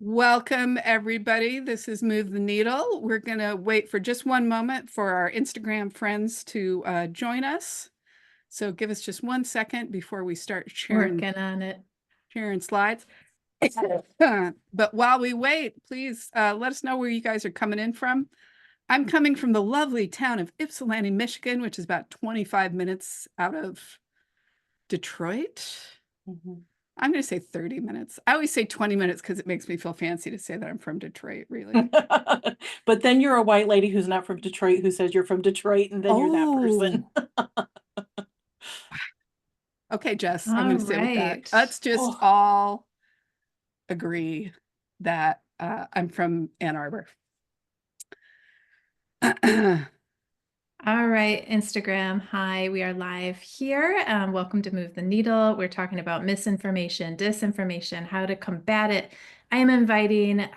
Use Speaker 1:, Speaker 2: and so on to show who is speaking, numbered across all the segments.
Speaker 1: Welcome, everybody. This is Move the Needle. We're going to wait for just one moment for our Instagram friends to join us. So give us just 1 second before we start
Speaker 2: Working on it.
Speaker 1: sharing slides. But while we wait, please let us know where you guys are coming in from. I'm coming from the lovely town of Ypsilanti, Michigan, which is about 25 minutes out of Detroit. I'm going to say 30 minutes. I always say 20 minutes because it makes me feel fancy to say that I'm from Detroit, really.
Speaker 3: But then you're a white lady who's not from Detroit who says you're from Detroit, and then you're that person.
Speaker 1: Okay, Jess, I'm going to sit with that.
Speaker 2: Right.
Speaker 1: Let's just all agree that I'm from Ann Arbor.
Speaker 2: All right, Instagram. Hi, we are live here. Welcome to Move the Needle. We're talking about misinformation, disinformation, how to combat it. I am inviting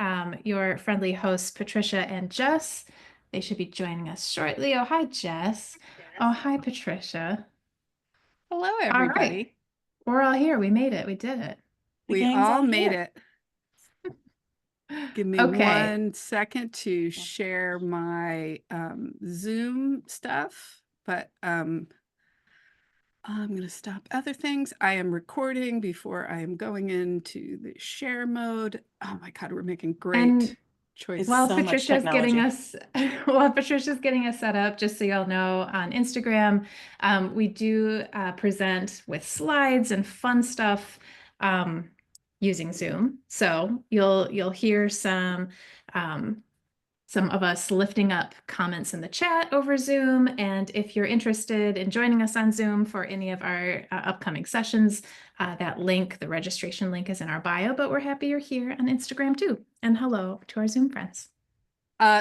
Speaker 2: your friendly hosts, Patricia and Jess. They should be joining us shortly. Oh, hi, Jess. Oh, hi, Patricia.
Speaker 1: Hello, everybody.
Speaker 2: All right. We're all here. We made it. We did it.
Speaker 1: We all made it. Give me 1 second to share my Zoom stuff, but I'm going to stop other things. I am recording before I am going into the share mode. Oh my God, we're making great choices.
Speaker 2: While Patricia's getting us, set up, just so y'all know, on Instagram, we do present with slides and fun stuff using Zoom. So you'll hear some of us lifting up comments in the chat over Zoom. And if you're interested in joining us on Zoom for any of our upcoming sessions, that link, the registration link, is in our bio, but we're happy you're here on Instagram too. And hello to our Zoom friends.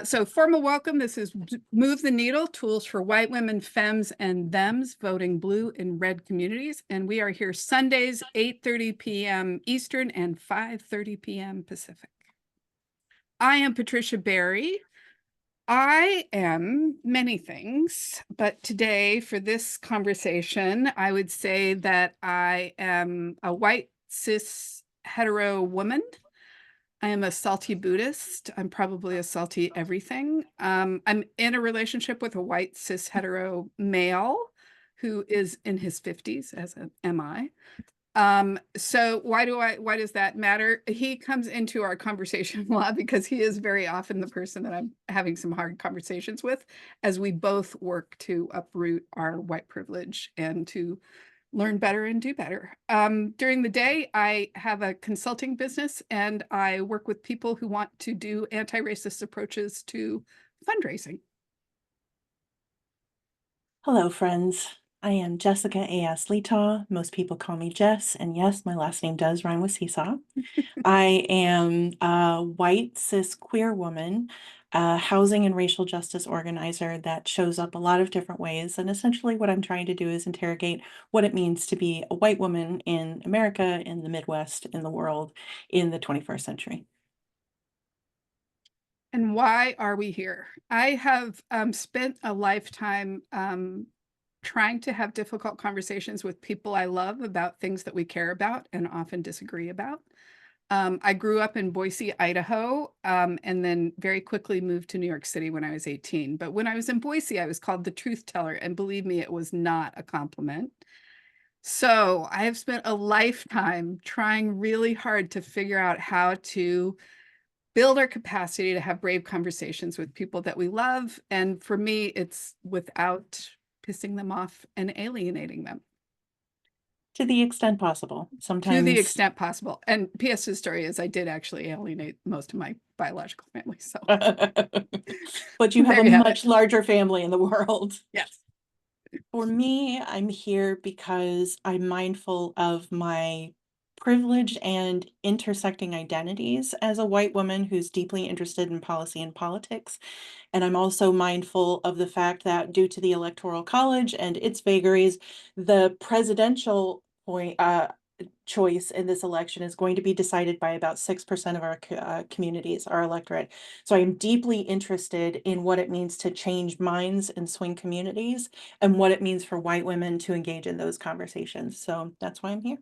Speaker 1: So formal welcome. This is Move the Needle, Tools for White Women, Femmes, and Thems, Voting Blue in Red Communities. And we are here Sundays, 8:30 p.m. Eastern and 5:30 p.m. Pacific. I am Patricia Berry. I am many things, but today for this conversation, I would say that I am a white, cis, hetero woman. I am a salty Buddhist. I'm probably a salty everything. I'm in a relationship with a white, cis, hetero male who is in his 50s, as am I. So why does that matter? He comes into our conversation a lot because he is very often the person that I'm having some hard conversations with as we both work to uproot our white privilege and to learn better and do better. During the day, I have a consulting business and I work with people who want to do anti-racist approaches to fundraising.
Speaker 3: Hello, friends. I am Jessica A.S. Letaw. Most people call me Jess, and yes, my last name does rhyme with seesaw. I am a white, cis, queer woman, a housing and racial justice organizer that shows up a lot of different ways. And essentially what I'm trying to do is interrogate what it means to be a white woman in America, in the Midwest, in the world, in the 21st century.
Speaker 1: And why are we here? I have spent a lifetime trying to have difficult conversations with people I love about things that we care about and often disagree about. I grew up in Boise, Idaho, and then very quickly moved to New York City when I was 18. But when I was in Boise, I was called the truth teller, and believe me, it was not a compliment. So I have spent a lifetime trying really hard to figure out how to build our capacity to have brave conversations with people that we love. And for me, it's without pissing them off and alienating them.
Speaker 3: To the extent possible. Sometimes.
Speaker 1: To the extent possible. And P.S. the story is I did actually alienate most of my biological family. So,
Speaker 3: but you have a much larger family in the world.
Speaker 1: Yes.
Speaker 3: For me, I'm here because I'm mindful of my privilege and intersecting identities as a white woman who's deeply interested in policy and politics. And I'm also mindful of the fact that due to the Electoral College and its vagaries, the presidential choice in this election is going to be decided by about 6% of our communities, our electorate. So I'm deeply interested in what it means to change minds and swing communities and what it means for white women to engage in those conversations. So that's why I'm here.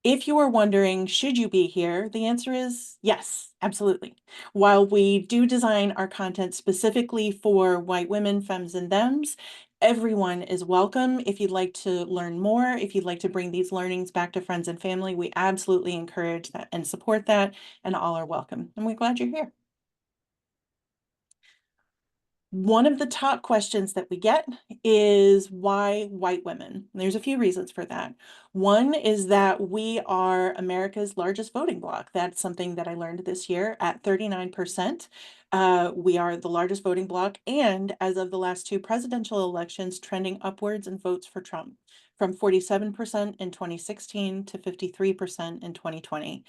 Speaker 3: If you are wondering, should you be here? The answer is yes, absolutely. While we do design our content specifically for white women, femmes, and thems, everyone is welcome. If you'd like to learn more, if you'd like to bring these learnings back to friends and family, we absolutely encourage that and support that, and all are welcome. And we're glad you're here. One of the top questions that we get is why white women? And there's a few reasons for that. One is that we are America's largest voting bloc. That's something that I learned this year at 39%. We are the largest voting bloc, and as of the last two presidential elections, trending upwards in votes for Trump, from 47% in 2016 to 53% in 2020.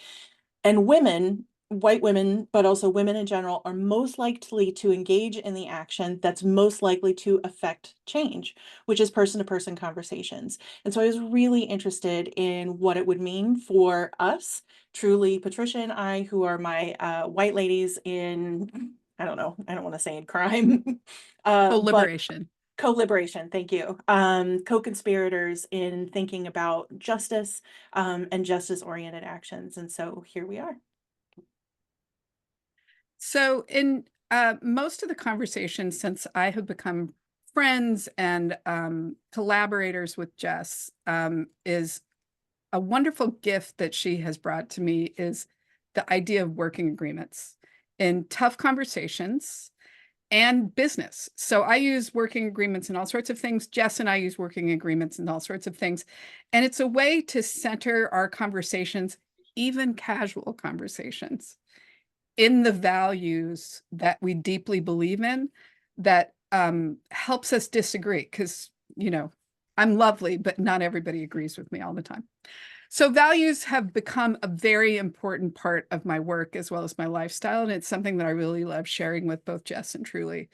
Speaker 3: And women, white women, but also women in general, are most likely to engage in the action that's most likely to affect change, which is person-to-person conversations. And so I was really interested in what it would mean for us, truly Patricia and I, who are my white ladies in, I don't know, I don't want to say in crime, but
Speaker 1: Co-liberation.
Speaker 3: co-liberation, thank you. Co-conspirators in thinking about justice and justice-oriented actions. And so here we are.
Speaker 1: So in most of the conversations since I have become friends and collaborators with Jess, is a wonderful gift that she has brought to me is the idea of working agreements in tough conversations and business. So I use working agreements in all sorts of things. Jess and I use working agreements in all sorts of things. And it's a way to center our conversations, even casual conversations, in the values that we deeply believe in, that helps us disagree. Because, you know, I'm lovely, but not everybody agrees with me all the time. So values have become a very important part of my work as well as my lifestyle. And it's something that I really love sharing with both Jess and Truly.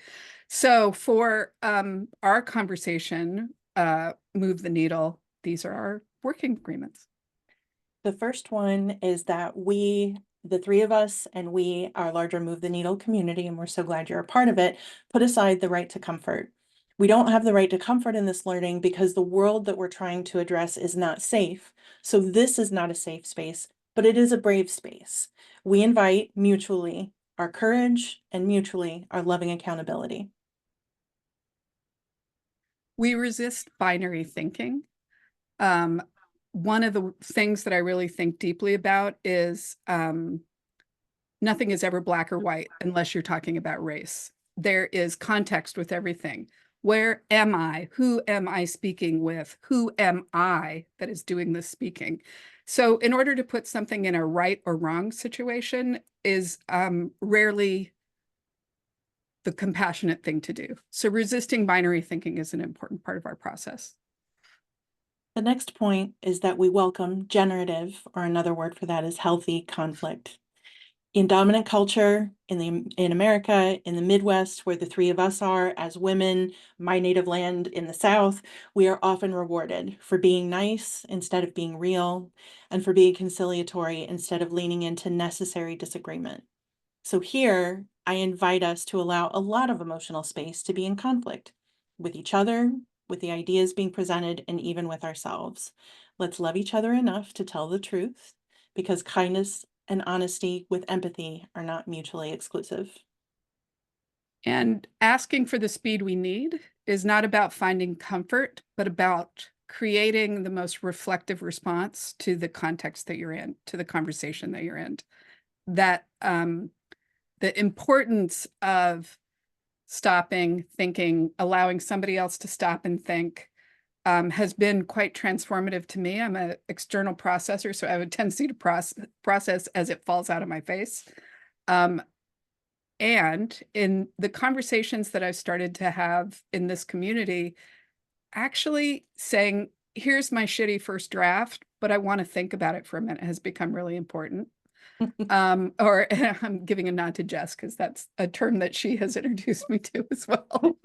Speaker 1: So for our conversation, Move the Needle, these are our working agreements.
Speaker 3: The first one is that we, the three of us, and we, our larger Move the Needle community, and we're so glad you're a part of it, put aside the right to comfort. We don't have the right to comfort in this learning because the world that we're trying to address is not safe. So this is not a safe space, but it is a brave space. We invite mutually our courage and mutually our loving accountability.
Speaker 1: We resist binary thinking. One of the things that I really think deeply about is nothing is ever black or white unless you're talking about race. There is context with everything. Where am I? Who am I speaking with? Who am I that is doing this speaking? So in order to put something in a right or wrong situation is rarely the compassionate thing to do. So resisting binary thinking is an important part of our process.
Speaker 3: The next point is that we welcome generative, or another word for that is healthy, conflict. In dominant culture, in America, in the Midwest, where the three of us are as women, my native land in the South, we are often rewarded for being nice instead of being real, and for being conciliatory instead of leaning into necessary disagreement. So here, I invite us to allow a lot of emotional space to be in conflict with each other, with the ideas being presented, and even with ourselves. Let's love each other enough to tell the truth, because kindness and honesty with empathy are not mutually exclusive.
Speaker 1: And asking for the speed we need is not about finding comfort, but about creating the most reflective response to the context that you're in, to the conversation that you're in. That the importance of stopping, thinking, allowing somebody else to stop and think has been quite transformative to me. I'm an external processor, so I have a tendency to process as it falls out of my face. And in the conversations that I've started to have in this community, actually saying, here's my shitty first draft, but I want to think about it for a minute has become really important. Or I'm giving a nod to Jess because that's a term that she has introduced me to as well.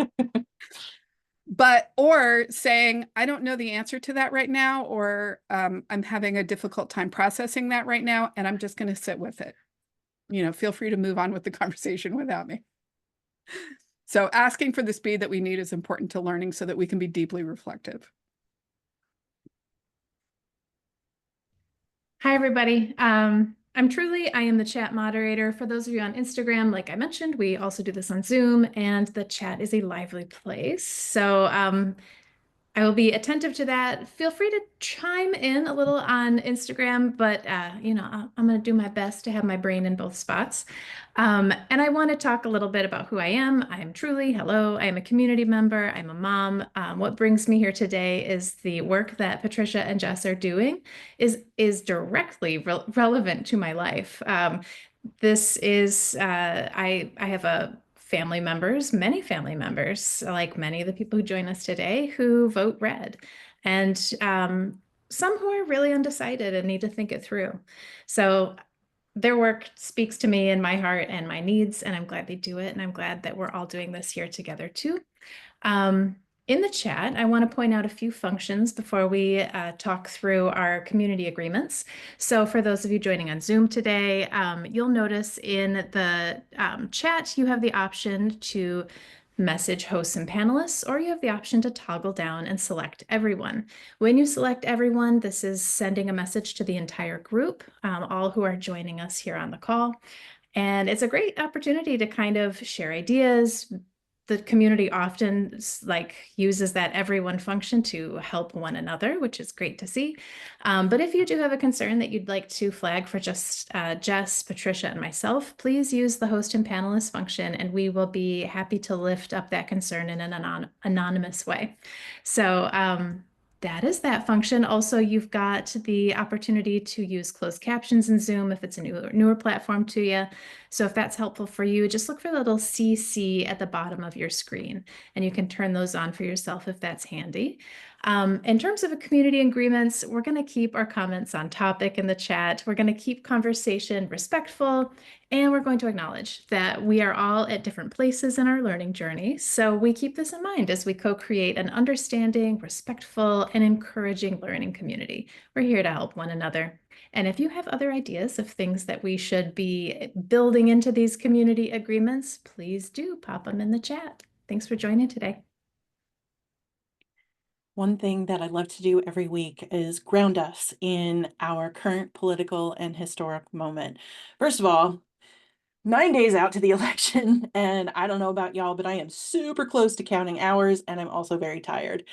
Speaker 1: But, or saying, I don't know the answer to that right now, or I'm having a difficult time processing that right now, and I'm just going to sit with it. You know, feel free to move on with the conversation without me. So asking for the speed that we need is important to learning so that we can be deeply reflective.
Speaker 2: Hi, everybody. I'm Truly. I am the chat moderator. For those of you on Instagram, like I mentioned, we also do this on Zoom, and the chat is a lively place. So I will be attentive to that. Feel free to chime in a little on Instagram, but I'm going to do my best to have my brain in both spots. And I want to talk a little bit about who I am. I am Truly. Hello. I am a community member. I'm a mom. What brings me here today is the work that Patricia and Jess are doing is directly relevant to my life. This is I have many family members, like many of the people who join us today, who vote red, and some who are really undecided and need to think it through. So their work speaks to me and my heart and my needs, and I'm glad they do it. And I'm glad that we're all doing this here together too. In the chat, I want to point out a few functions before we talk through our community agreements. So for those of you joining on Zoom today, you'll notice in the chat, you have the option to message hosts and panelists, or you have the option to toggle down and select everyone. When you select everyone, this is sending a message to the entire group, all who are joining us here on the call. And it's a great opportunity to kind of share ideas. The community often uses that everyone function to help one another, which is great to see. But if you do have a concern that you'd like to flag for just Jess, Patricia, and myself, please use the host and panelist function, and we will be happy to lift up that concern in an anonymous way. So that is that function. Also, you've got the opportunity to use closed captions in Zoom if it's a newer platform to you. So if that's helpful for you, just look for the little CC at the bottom of your screen, and you can turn those on for yourself if that's handy. In terms of community agreements, we're going to keep our comments on topic in the chat. We're going to keep conversation respectful, and we're going to acknowledge that we are all at different places in our learning journey. So we keep this in mind as we co-create an understanding, respectful, and encouraging learning community. We're here to help one another. And if you have other ideas of things that we should be building into these community agreements, please do pop them in the chat. Thanks for joining today.
Speaker 3: One thing that I love to do every week is ground us in our current political and historic moment. First of all, 9 days out to the election, and I don't know about y'all, but I am super close to counting hours, and I'm also very tired.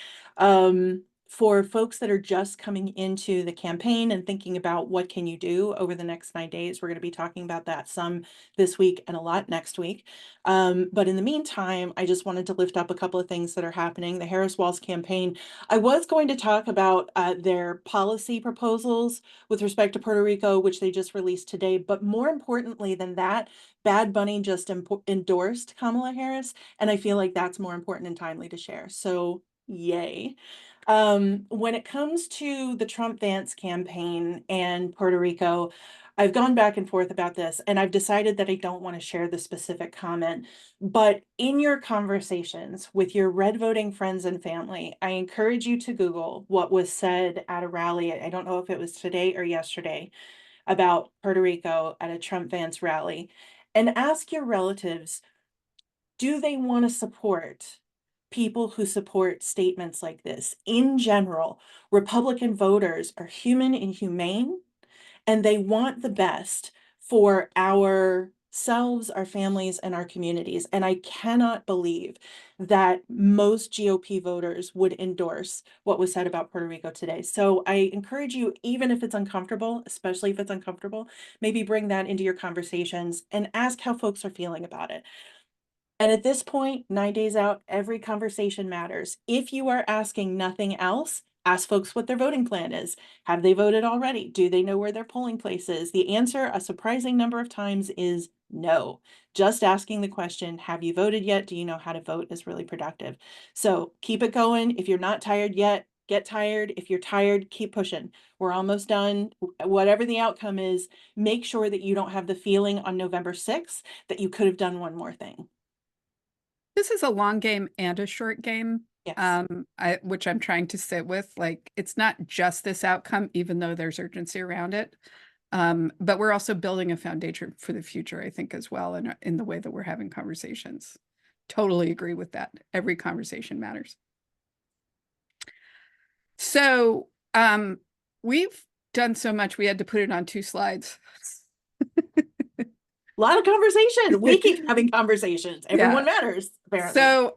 Speaker 3: For folks that are just coming into the campaign and thinking about what can you do over the next 9 days, we're going to be talking about that some this week and a lot next week. But in the meantime, I just wanted to lift up a couple of things that are happening. The Harris-Walz campaign, I was going to talk about their policy proposals with respect to Puerto Rico, which they just released today. But more importantly than that, Bad Bunny just endorsed Kamala Harris, and I feel like that's more important and timely to share. So yay. When it comes to the Trump-Vance campaign and Puerto Rico, I've gone back and forth about this, and I've decided that I don't want to share the specific comment. But in your conversations with your red voting friends and family, I encourage you to Google what was said at a rally. I don't know if it was today or yesterday about Puerto Rico at a Trump-Vance rally, and ask your relatives, do they want to support people who support statements like this? In general, Republican voters are human and humane, and they want the best for ourselves, our families, and our communities. And I cannot believe that most GOP voters would endorse what was said about Puerto Rico today. So I encourage you, even if it's uncomfortable, especially if it's uncomfortable, maybe bring that into your conversations and ask how folks are feeling about it. And at this point, 9 days out, every conversation matters. If you are asking nothing else, ask folks what their voting plan is. Have they voted already? Do they know where their polling place is? The answer, a surprising number of times, is no. Just asking the question, have you voted yet? Do you know how to vote, is really productive. So keep it going. If you're not tired yet, get tired. If you're tired, keep pushing. We're almost done. Whatever the outcome is, make sure that you don't have the feeling on November 6th that you could have done one more thing.
Speaker 1: This is a long game and a short game,
Speaker 3: Yes.
Speaker 1: which I'm trying to sit with. Like, it's not just this outcome, even though there's urgency around it. But we're also building a foundation for the future, I think, as well, in the way that we're having conversations. Totally agree with that. Every conversation matters. So we've done so much, we had to put it on 2 slides.
Speaker 3: A lot of conversation. We keep having conversations. Everyone matters, apparently.
Speaker 1: So,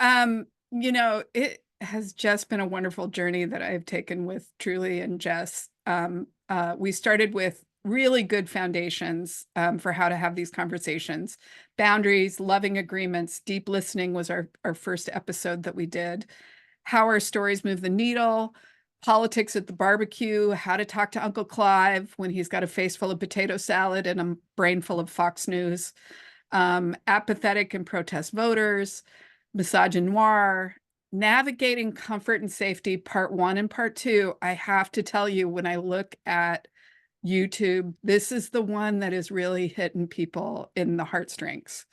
Speaker 1: you know, it has just been a wonderful journey that I've taken with Truly and Jess. We started with really good foundations for how to have these conversations. Boundaries, loving agreements, deep listening was our first episode that we did. How our stories move the needle, politics at the barbecue, how to talk to Uncle Clive when he's got a face full of potato salad and a brain full of Fox News, apathetic and protest voters, misogynoir, navigating comfort and safety, part 1 and part 2. I have to tell you, when I look at YouTube, this is the one that is really hitting people in the heartstrings.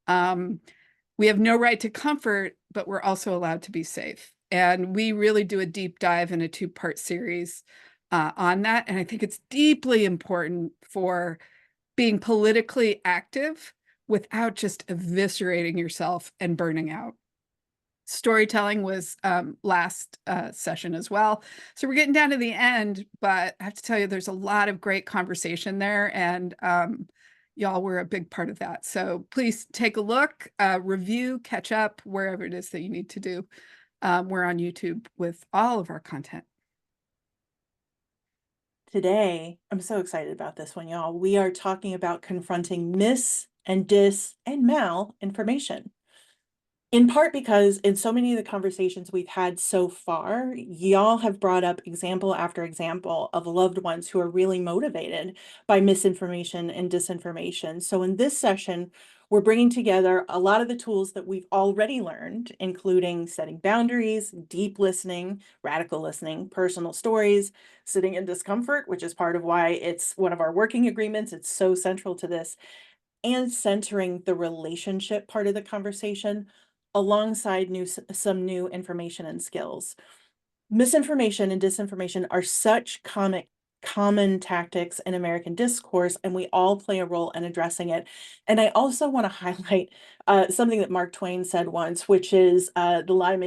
Speaker 1: We have no right to comfort, but we're also allowed to be safe. And we really do a deep dive in a 2-part series on that. And I think it's deeply important for being politically active without just eviscerating yourself and burning out. Storytelling was last session as well. So we're getting down to the end, but I have to tell you, there's a lot of great conversation there, and y'all were a big part of that. So please take a look, review, catch up, wherever it is that you need to do. We're on YouTube with all of our content.
Speaker 3: Today, I'm so excited about this one, y'all. We are talking about confronting mis and dis and malinformation. In part because in so many of the conversations we've had so far, y'all have brought up example after example of loved ones who are really motivated by misinformation and disinformation. So in this session, we're bringing together a lot of the tools that we've already learned, including setting boundaries, deep listening, radical listening, personal stories, sitting in discomfort, which is part of why it's one of our working agreements. It's so central to this, and centering the relationship part of the conversation alongside some new information and skills. Misinformation and disinformation are such common tactics in American discourse, and we all play a role in addressing it. And I also want to highlight something that Mark Twain said once, which is a lie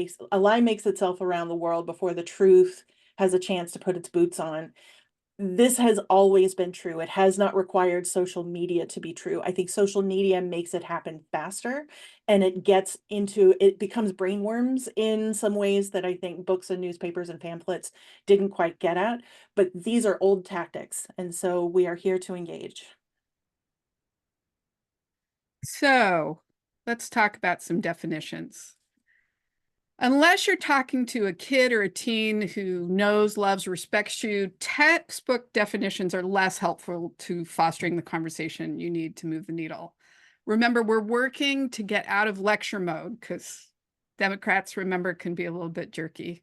Speaker 3: makes itself around the world before the truth has a chance to put its boots on. This has always been true. It has not required social media to be true. I think social media makes it happen faster, and it becomes brainworms in some ways that I think books and newspapers and pamphlets didn't quite get at. But these are old tactics, and so we are here to engage.
Speaker 1: So let's talk about some definitions. Unless you're talking to a kid or a teen who knows, loves, respects you, textbook definitions are less helpful to fostering the conversation you need to move the needle. Remember, we're working to get out of lecture mode, because Democrats, remember, can be a little bit jerky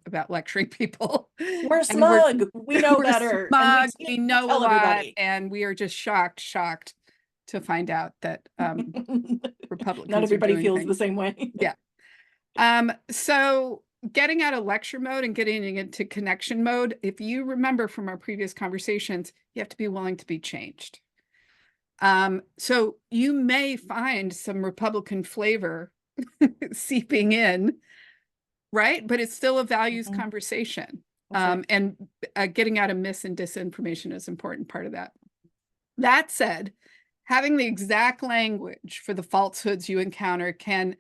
Speaker 1: about lecturing people.
Speaker 3: We're smug. We know better.
Speaker 1: Smug, we know a lot, and we are just shocked to find out that Republicans
Speaker 3: not everybody
Speaker 1: are doing
Speaker 3: feels
Speaker 1: things
Speaker 3: the same way.
Speaker 1: Yeah. So getting out of lecture mode and getting into connection mode, if you remember from our previous conversations, you have to be willing to be changed. So you may find some Republican flavor seeping in, right? But it's still a values conversation.
Speaker 3: Right.
Speaker 1: And getting out of mis and disinformation is an important part of that. That said, having the exact language for the falsehoods you encounter can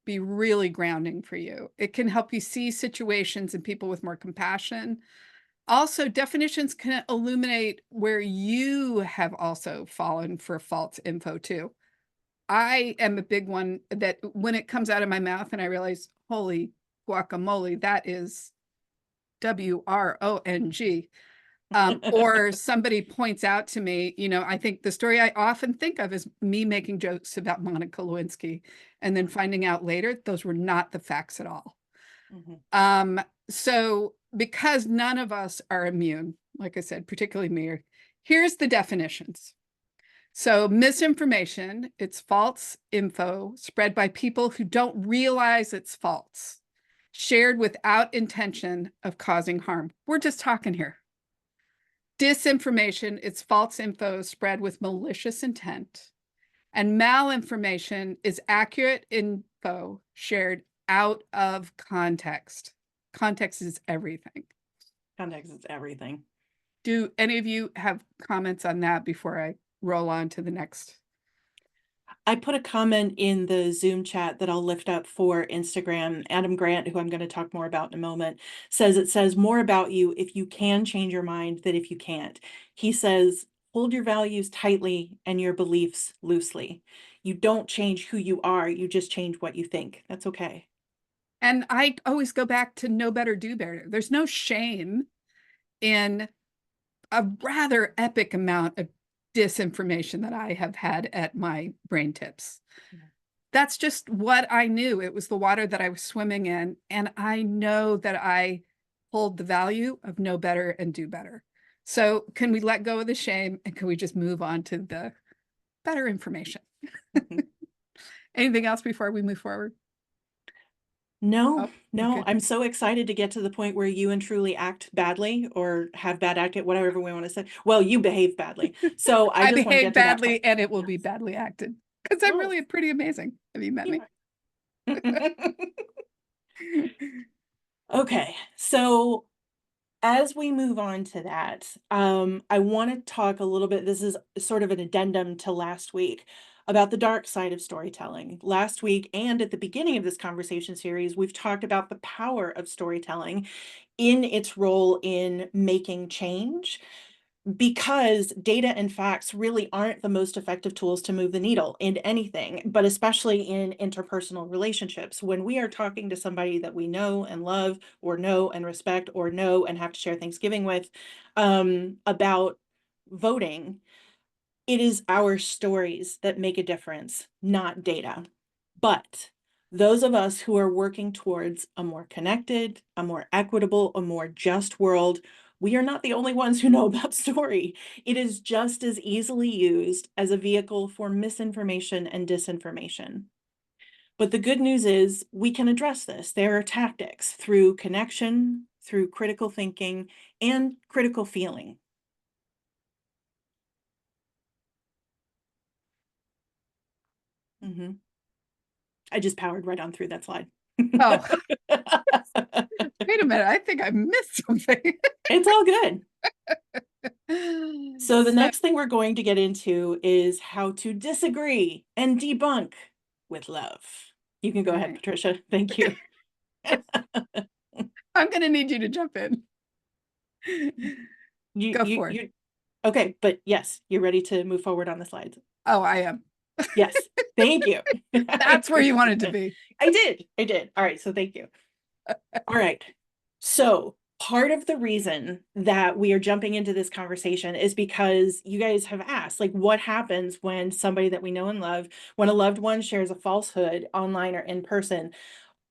Speaker 1: be really grounding for you. It can help you see situations and people with more compassion. Also, definitions can illuminate where you have also fallen for false info too. I am a big one that when it comes out of my mouth and I realize, holy guacamole, that is WRONG. Or somebody points out to me, I think the story I often think of is me making jokes about Monica Lewinsky and then finding out later those were not the facts at all. So because none of us are immune, like I said, particularly me, here's the definitions. So misinformation, it's false info spread by people who don't realize it's false, shared without intention of causing harm. We're just talking here. Disinformation, it's false info spread with malicious intent. And malinformation is accurate info shared out of context. Context is everything.
Speaker 3: Context is everything.
Speaker 1: Do any of you have comments on that before I roll on to the next?
Speaker 3: I put a comment in the Zoom chat that I'll lift up for Instagram. Adam Grant, who I'm going to talk more about in a moment, says it says more about you if you can change your mind than if you can't. He says, hold your values tightly and your beliefs loosely. You don't change who you are, you just change what you think. That's okay.
Speaker 1: And I always go back to know better, do better. There's no shame in a rather epic amount of disinformation that I have had at my brain tips. That's just what I knew. It was the water that I was swimming in. And I know that I hold the value of know better and do better. So can we let go of the shame and can we just move on to the better information? Anything else before we move forward?
Speaker 3: No,
Speaker 1: Oh,
Speaker 3: no,
Speaker 1: okay.
Speaker 3: I'm so excited to get to the point where you and truly act badly or have bad acted, whatever we want to say. Well, you behave badly. So I
Speaker 1: I
Speaker 3: just want to
Speaker 1: behave
Speaker 3: get to that
Speaker 1: badly
Speaker 3: point.
Speaker 1: and it will
Speaker 3: Yes.
Speaker 1: be badly acted because I'm
Speaker 3: Oh,
Speaker 1: really pretty amazing. Have you met me?
Speaker 3: yeah. Okay, so as we move on to that, I want to talk a little bit. This is sort of an addendum to last week about the dark side of storytelling. Last week and at the beginning of this conversation series, we've talked about the power of storytelling in its role in making change, because data and facts really aren't the most effective tools to move the needle in anything, but especially in interpersonal relationships. When we are talking to somebody that we know and love, or know and respect, or know and have to share Thanksgiving with, about voting, it is our stories that make a difference, not data. But those of us who are working towards a more connected, a more equitable, a more just world, we are not the only ones who know about story. It is just as easily used as a vehicle for misinformation and disinformation. But the good news is we can address this. There are tactics through connection, through critical thinking, and critical feeling. Mhm. I just powered right on through that slide.
Speaker 1: Oh, wait a minute. I think I missed something.
Speaker 3: It's all good. So the next thing we're going to get into is how to disagree and debunk with love. You can go ahead,
Speaker 1: Right.
Speaker 3: Patricia. Thank you.
Speaker 1: I'm going to need you to jump in. Go for it.
Speaker 3: Okay, but yes, you're ready to move forward on the slides.
Speaker 1: Oh, I am.
Speaker 3: Yes, thank you.
Speaker 1: That's where you wanted to be.
Speaker 3: I did. All right, so thank you. All right. So part of the reason that we are jumping into this conversation is because you guys have asked, like, what happens when somebody that we know and love, when a loved one shares a falsehood online or in person?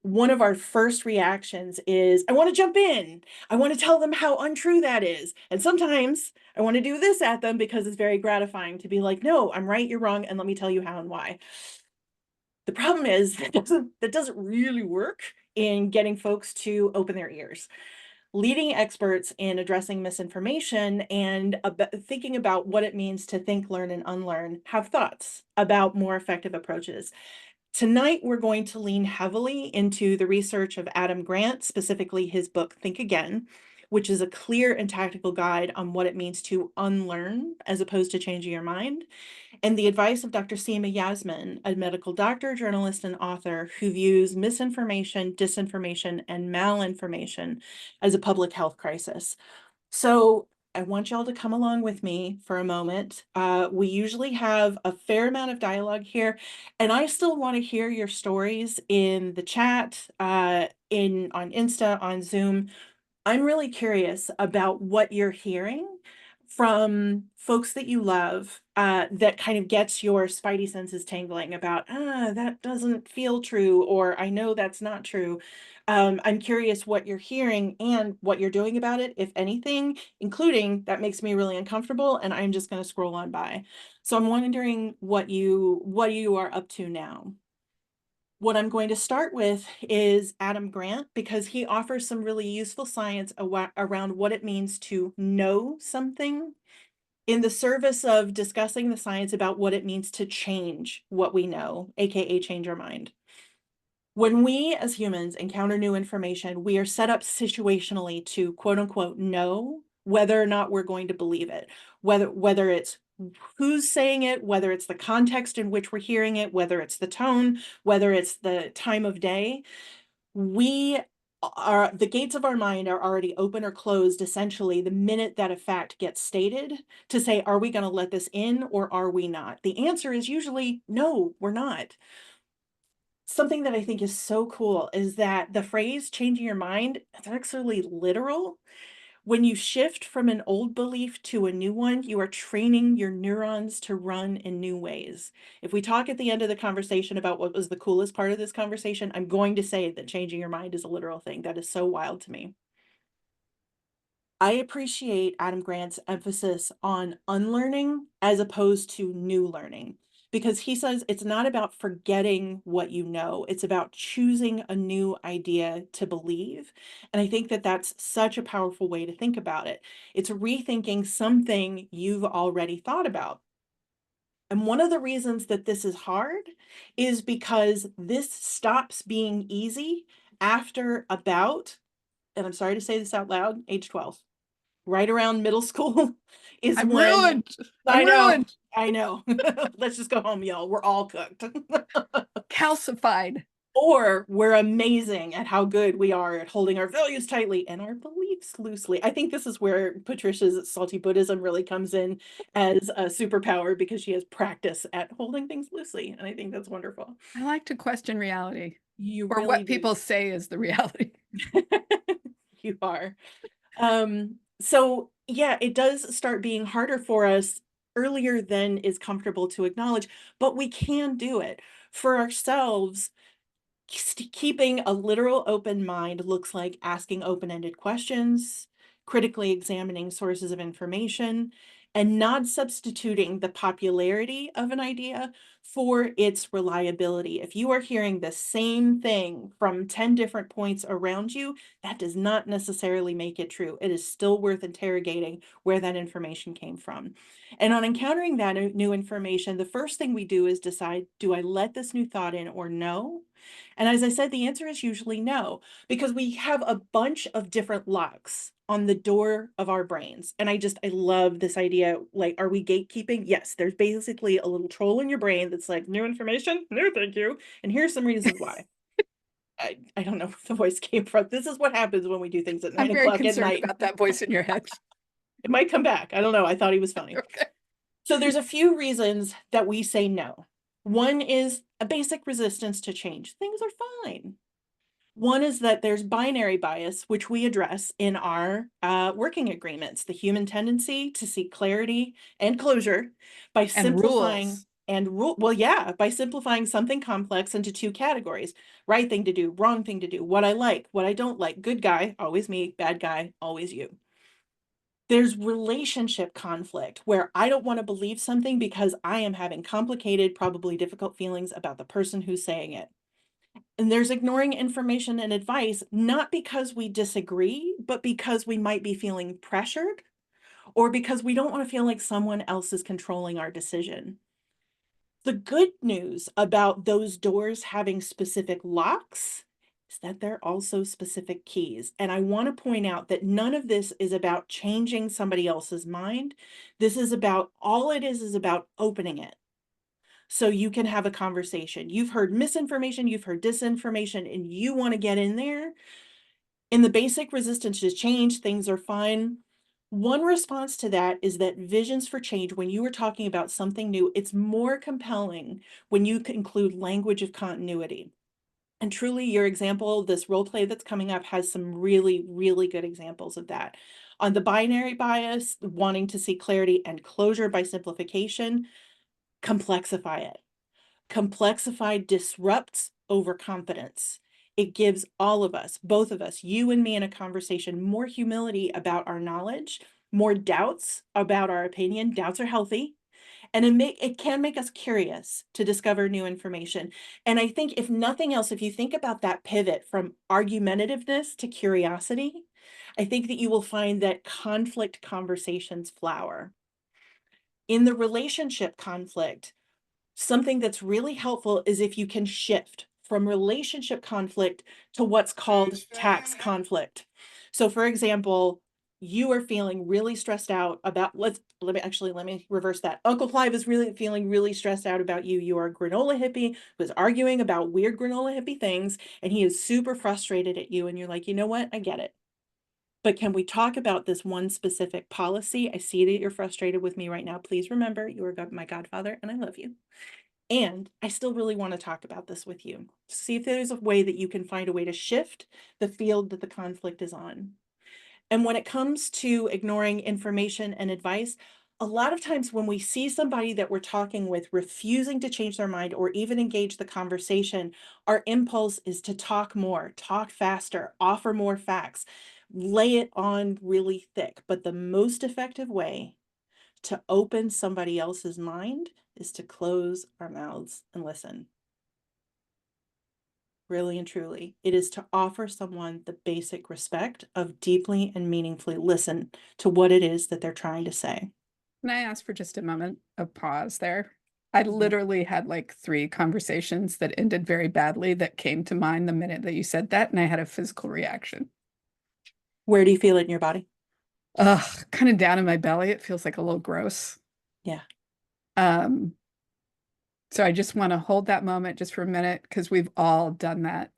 Speaker 3: One of our first reactions is, I want to jump in. I want to tell them how untrue that is. And sometimes I want to do this at them because it's very gratifying to be like, no, I'm right, you're wrong, and let me tell you how and why. The problem is that doesn't really work in getting folks to open their ears. Leading experts in addressing misinformation and thinking about what it means to think, learn, and unlearn have thoughts about more effective approaches. Tonight, we're going to lean heavily into the research of Adam Grant, specifically his book, Think Again, which is a clear and tactical guide on what it means to unlearn as opposed to changing your mind, and the advice of Dr. Seema Yasmin, a medical doctor, journalist, and author who views misinformation, disinformation, and malinformation as a public health crisis. So I want y'all to come along with me for a moment. We usually have a fair amount of dialogue here, and I still want to hear your stories in the chat, on Insta, on Zoom. I'm really curious about what you're hearing from folks that you love, that kind of gets your spidey senses tingling about, that doesn't feel true, or I know that's not true. I'm curious what you're hearing and what you're doing about it, if anything, including that makes me really uncomfortable, and I'm just going to scroll on by. So I'm wondering what you are up to now. What I'm going to start with is Adam Grant, because he offers some really useful science around what it means to know something in the service of discussing the science about what it means to change what we know, aka change our mind. When we as humans encounter new information, we are set up situationally to quote unquote know whether or not we're going to believe it, whether it's who's saying it, whether it's the context in which we're hearing it, whether it's the tone, whether it's the time of day. The gates of our mind are already open or closed essentially the minute that a fact gets stated, to say, are we going to let this in or are we not? The answer is usually no, we're not. Something that I think is so cool is that the phrase changing your mind is actually literal. When you shift from an old belief to a new one, you are training your neurons to run in new ways. If we talk at the end of the conversation about what was the coolest part of this conversation, I'm going to say that changing your mind is a literal thing. That is so wild to me. I appreciate Adam Grant's emphasis on unlearning as opposed to new learning, because he says it's not about forgetting what you know, it's about choosing a new idea to believe. And I think that that's such a powerful way to think about it. It's rethinking something you've already thought about. And one of the reasons that this is hard is because this stops being easy after about, and I'm sorry to say this out loud, age 12. Right around middle school is
Speaker 1: I'm
Speaker 3: when
Speaker 1: ruined.
Speaker 3: I
Speaker 1: I'm
Speaker 3: know,
Speaker 1: ruined.
Speaker 3: I know. Let's just go home, y'all. We're all cooked.
Speaker 1: Calcified.
Speaker 3: Or we're amazing at how good we are at holding our values tightly and our beliefs loosely. I think this is where Patricia's salty Buddhism really comes in as a superpower, because she has practice at holding things loosely. And I think that's wonderful.
Speaker 1: I like to question reality,
Speaker 3: You
Speaker 1: or
Speaker 3: really
Speaker 1: what
Speaker 3: do.
Speaker 1: people say is the reality.
Speaker 3: You are. So yeah, it does start being harder for us earlier than is comfortable to acknowledge, but we can do it for ourselves. Keeping a literal open mind looks like asking open-ended questions, critically examining sources of information, and not substituting the popularity of an idea for its reliability. If you are hearing the same thing from 10 different points around you, that does not necessarily make it true. It is still worth interrogating where that information came from. And on encountering that new information, the first thing we do is decide, do I let this new thought in or no? And as I said, the answer is usually no, because we have a bunch of different locks on the door of our brains. And I love this idea. Like, are we gatekeeping? Yes, there's basically a little troll in your brain that's like, new information? No, thank you. And here's some reasons why. I don't know where the voice came from. This is what happens when we do things at 9
Speaker 1: I'm very
Speaker 3: o'clock at
Speaker 1: concerned
Speaker 3: night.
Speaker 1: about that voice in your head.
Speaker 3: It might come back. I don't know. I thought he was funny.
Speaker 1: Okay.
Speaker 3: So there's a few reasons that we say no. One is a basic resistance to change. Things are fine. One is that there's binary bias, which we address in our working agreements, the human tendency to seek clarity and closure by simplifying
Speaker 1: rules.
Speaker 3: by simplifying something complex into two categories: right thing to do, wrong thing to do, what I like, what I don't like, good guy, always me, bad guy, always you. There's relationship conflict, where I don't want to believe something because I am having complicated, probably difficult feelings about the person who's saying it. And there's ignoring information and advice, not because we disagree, but because we might be feeling pressured, or because we don't want to feel like someone else is controlling our decision. The good news about those doors having specific locks is that they're also specific keys. And I want to point out that none of this is about changing somebody else's mind. This is about, all it is about opening it, so you can have a conversation. You've heard misinformation, you've heard disinformation, and you want to get in there. In the basic resistance to change, things are fine. One response to that is that visions for change, when you are talking about something new, it's more compelling when you include language of continuity. And truly, your example, this role play that's coming up, has some really, really good examples of that. On the binary bias, wanting to see clarity and closure by simplification, complexify it. Complexify disrupts overconfidence. It gives all of us, both of us, you and me in a conversation, more humility about our knowledge, more doubts about our opinion. Doubts are healthy. And it can make us curious to discover new information. And I think, if nothing else, if you think about that pivot from argumentativeness to curiosity, I think that you will find that conflict conversations flower. In the relationship conflict, something that's really helpful is if you can shift from relationship conflict to what's called tax conflict. So for example, you are feeling really stressed out about, let me reverse that. Uncle Clive is really feeling really stressed out about you. You are a granola hippie who's arguing about weird granola hippie things, and he is super frustrated at you. And you're like, you know what? I get it. But can we talk about this one specific policy? I see that you're frustrated with me right now. Please remember, you are my godfather and I love you. And I still really want to talk about this with you. See if there's a way that you can find a way to shift the field that the conflict is on. And when it comes to ignoring information and advice, a lot of times when we see somebody that we're talking with refusing to change their mind or even engage the conversation, our impulse is to talk more, talk faster, offer more facts, lay it on really thick. But the most effective way to open somebody else's mind is to close our mouths and listen. Really and truly, it is to offer someone the basic respect of deeply and meaningfully listen to what it is that they're trying to say.
Speaker 1: Can I ask for just a moment of pause there? I literally had like 3 conversations that ended very badly that came to mind the minute that you said that, and I had a physical reaction.
Speaker 3: Where do you feel it in your body?
Speaker 1: Ugh, kind of down in my belly. It feels like a little gross.
Speaker 3: Yeah.
Speaker 1: So I just want to hold that moment just for a minute because we've all done that.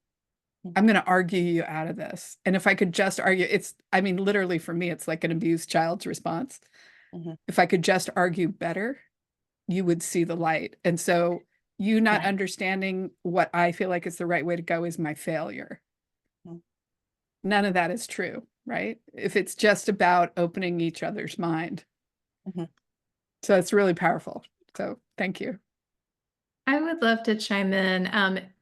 Speaker 1: I'm going to argue you out of this. And if I could just argue, I mean, literally for me, it's like an abused child's response. If I could just argue better, you would see the light. And so you not
Speaker 3: Right.
Speaker 1: understanding what I feel like is the right way to go is my failure. None of that is true, right? If it's just about opening each other's mind. So it's really powerful. So thank you.
Speaker 2: I would love to chime in.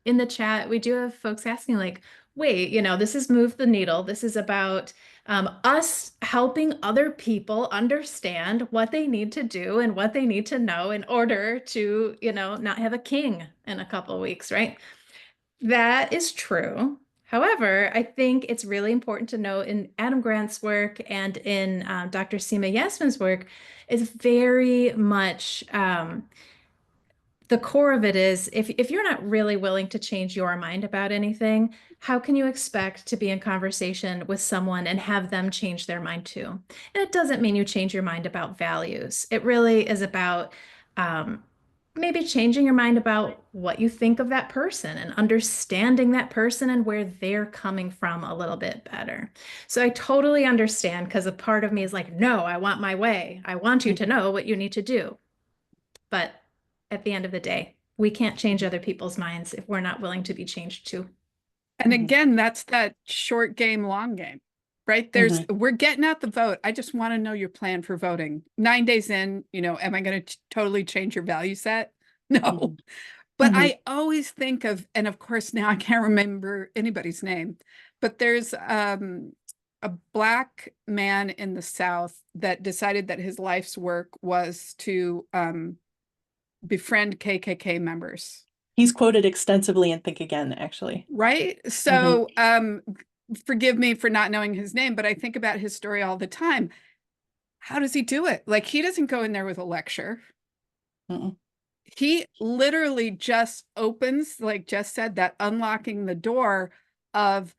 Speaker 2: In the chat, we do have folks asking like, wait, you know, this is Move the Needle. This is about us helping other people understand what they need to do and what they need to know in order to, you know, not have a king in a couple of weeks, right? That is true. However, I think it's really important to know in Adam Grant's work and in Dr. Seema Yasmin's work is very much the core of it is if you're not really willing to change your mind about anything, how can you expect to be in conversation with someone and have them change their mind too? And it doesn't mean you change your mind about values. It really is about maybe changing your mind about what you think of that person and understanding that person and where they're coming from a little bit better. So I totally understand because a part of me is like, no, I want my way. I want you to know what you need to do. But at the end of the day, we can't change other people's minds if we're not willing to be changed too.
Speaker 1: And again, that's that short game, long game, right? We're getting out the vote. I just want to know your plan for voting. 9 days in, you know, am I going to totally change your value set? No. But I always think of, and of course now I can't remember anybody's name, but there's a Black man in the South that decided that his life's work was to befriend KKK members.
Speaker 3: He's quoted extensively in Think Again, actually.
Speaker 1: Right? So forgive me for not knowing his name, but I think about his story all the time. How does he do it? Like, he doesn't go in there with a lecture. He literally just opens, like Jess said, that unlocking the door of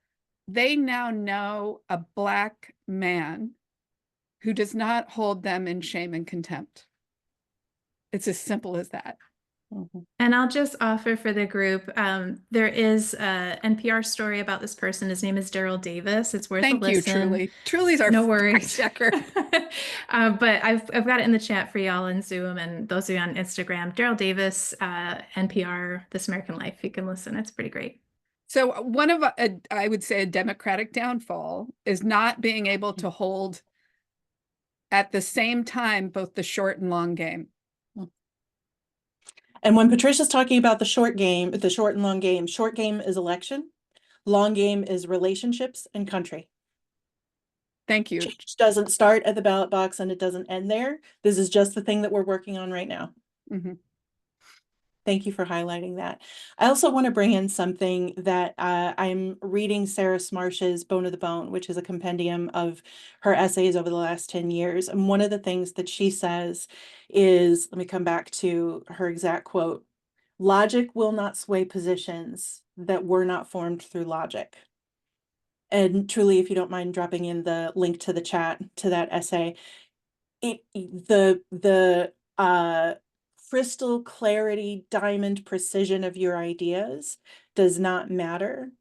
Speaker 1: they now know a Black man who does not hold them in shame and contempt. It's as simple as that.
Speaker 2: And I'll just offer for the group, there is an NPR story about this person. His name is Daryl Davis. It's worth a listen.
Speaker 1: Thank you, Truly. Truly's our
Speaker 2: no worries.
Speaker 1: checker.
Speaker 2: But I've got it in the chat for y'all on Zoom and those of you on Instagram. Daryl Davis, NPR, This American Life. You can listen. It's pretty great.
Speaker 1: So one of, I would say, a Democratic downfall is not being able to hold at the same time both the short and long game.
Speaker 3: And when Patricia's talking about the short game, the short and long game, short game is election, long game is relationships and country.
Speaker 1: Thank you.
Speaker 3: Change doesn't start at the ballot box and it doesn't end there. This is just the thing that we're working on right now. Thank you for highlighting that. I also want to bring in something that I'm reading Sarah Smarsh's Bone of the Bone, which is a compendium of her essays over the last 10 years. And one of the things that she says is, let me come back to her exact quote, "Logic will not sway positions that were not formed through logic." And truly, if you don't mind dropping in the link to the chat to that essay, the crystal clarity, diamond precision of your ideas does not matter